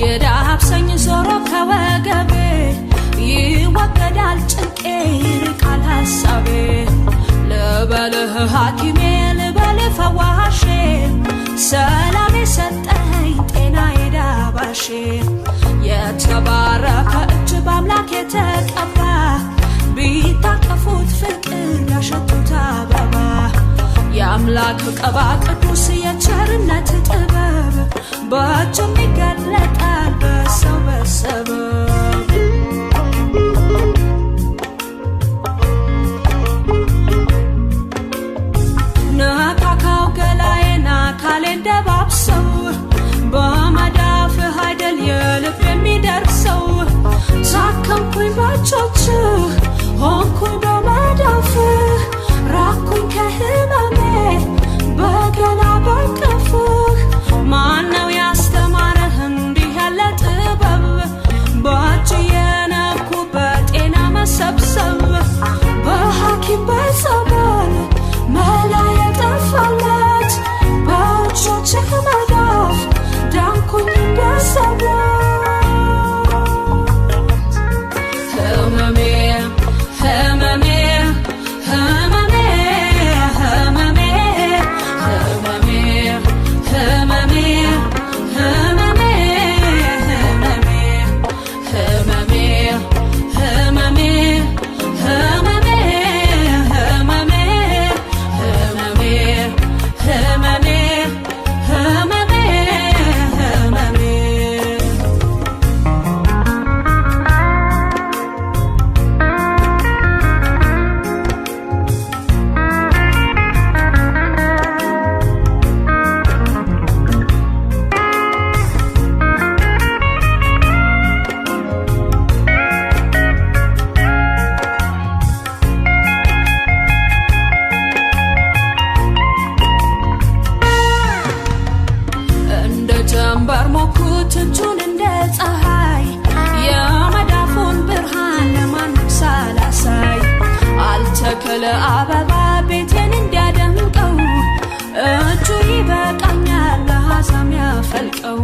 የዳብሰኝ ዞሮ ከወገቤ ይወገዳል ጭንቄ ይርቃል ሐሳቤ ልበልህ ሐኪሜ ልበልህ ፈዋሼ ሰላም የሰጠኝ ጤናዬ ዳባሼ የተባረከ እጅ በአምላክ የተቀባ ቢታቀፉት ፍቅር ያሸቱት አበባ የአምላክ ቀባ ቅዱስ የቸርነት ጥበብ በእጁም ይገለጣል በሰው በሰበብ ነካካው ገላዬን አካሌን ደባብሰው በመዳፍህ አይደል የልብ የሚደርሰው ታከምኩኝ በእጆችህ ሆንኩኝ በመዳፍህ ራኩኝ ከህመሜ በገላ በቅፍህ ማነው ያስተማረህ እንዲህ ያለ ጥበብ በእጅ የነኩ በጤና መሰብሰብ በሐኪም በጸበል መላ የጠፋለት በእጆችህ መዳፍ ዳንኩኝ እንደሰበት ህመሜ ህመሜ ህመሜ ህመሜ ህመሜ ህመሜ ህመሜ ህመሜ ህመሜ ህመሜ በርሞኩት እጁን እንደ ፀሐይ የመዳፉን ብርሃን ለማንም ሳላሳይ አልተከለ አበባ ቤቴን እንዲያደምቀው እጁ ይበቃኛል ለሐሳም ያፈልቀው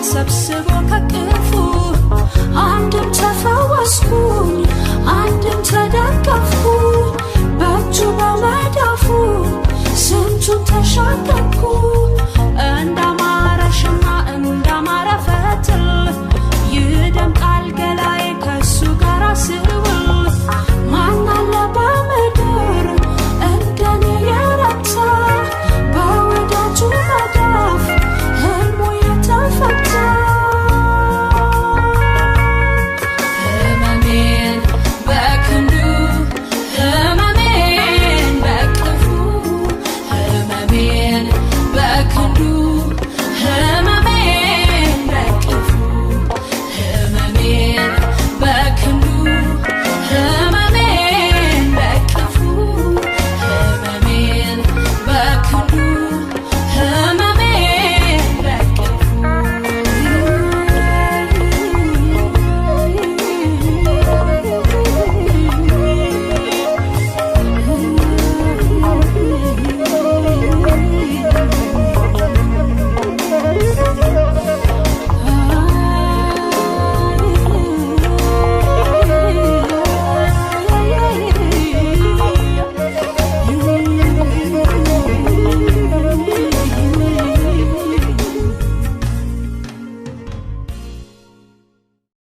ሰብስቦ ከቅፉ አንድም ተፈወስኩኝ አንድም ተደገፍኩ በእጁ በመዳፉ ስንቱን ተሻገርኩ